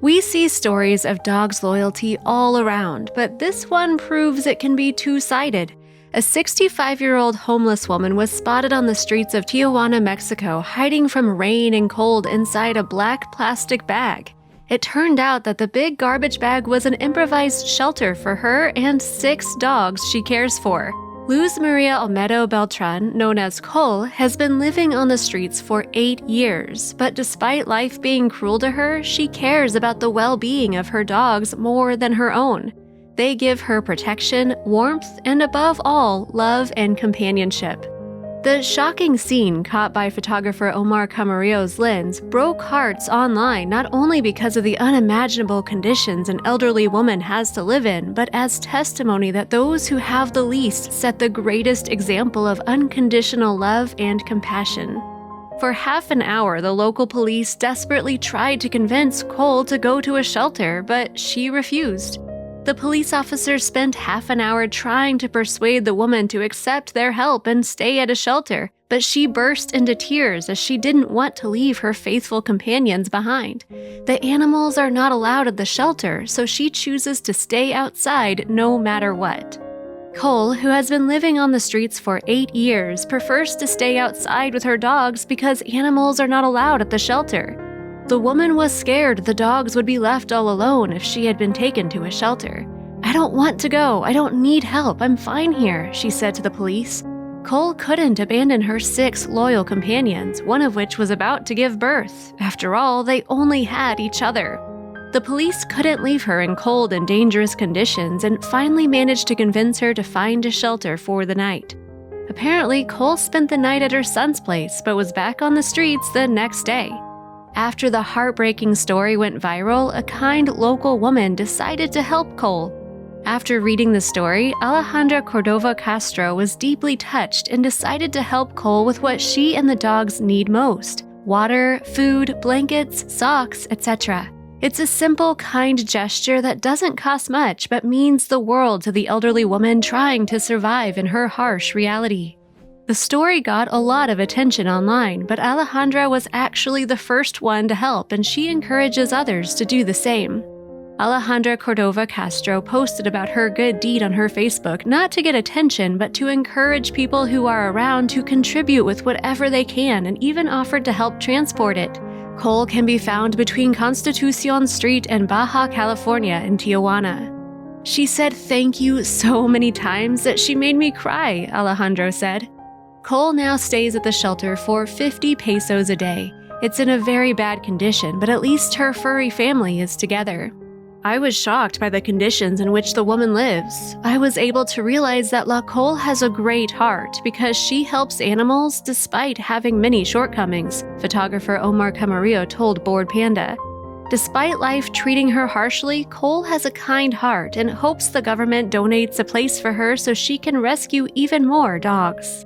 We see stories of dogs' loyalty all around, but this one proves it can be two-sided. A 65-year-old homeless woman was spotted on the streets of Tijuana, Mexico, hiding from rain and cold inside a black plastic bag. It turned out that the big garbage bag was an improvised shelter for her and 6 dogs she cares for. Luz Maria Olmedo Beltran, known as Cole, has been living on the streets for 8 years, but despite life being cruel to her, she cares about the well-being of her dogs more than her own. They give her protection, warmth, and above all, love and companionship. The shocking scene caught by photographer Omar Camarillo's lens broke hearts online not only because of the unimaginable conditions an elderly woman has to live in, but as testimony that those who have the least set the greatest example of unconditional love and compassion. For half an hour, the local police desperately tried to convince Cole to go to a shelter, but she refused. The police officers spent half an hour trying to persuade the woman to accept their help and stay at a shelter, but she burst into tears as she didn't want to leave her faithful companions behind. The animals are not allowed at the shelter, so she chooses to stay outside no matter what. Cole, who has been living on the streets for 8 years, prefers to stay outside with her dogs because animals are not allowed at the shelter. The woman was scared the dogs would be left all alone if she had been taken to a shelter. "I don't want to go. I don't need help. I'm fine here," she said to the police. Cole couldn't abandon her 6 loyal companions, one of which was about to give birth. After all, they only had each other. The police couldn't leave her in cold and dangerous conditions and finally managed to convince her to find a shelter for the night. Apparently, Cole spent the night at her son's place, but was back on the streets the next day. After the heartbreaking story went viral, a kind local woman decided to help Cole. After reading the story, Alejandra Cordova Castro was deeply touched and decided to help Cole with what she and the dogs need most: water, food, blankets, socks, etc. It's a simple, kind gesture that doesn't cost much but means the world to the elderly woman trying to survive in her harsh reality. The story got a lot of attention online, but Alejandra was actually the first one to help, and she encourages others to do the same. Alejandra Cordova Castro posted about her good deed on her Facebook, not to get attention, but to encourage people who are around to contribute with whatever they can, and even offered to help transport it. Cole can be found between Constitucion Street and Baja California in Tijuana. "She said thank you so many times that she made me cry," Alejandro said. Cole now stays at the shelter for 50 pesos a day. It's in a very bad condition, but at least her furry family is together. "I was shocked by the conditions in which the woman lives. I was able to realize that La Cole has a great heart because she helps animals despite having many shortcomings," photographer Omar Camarillo told Bored Panda. Despite life treating her harshly, Cole has a kind heart and hopes the government donates a place for her so she can rescue even more dogs.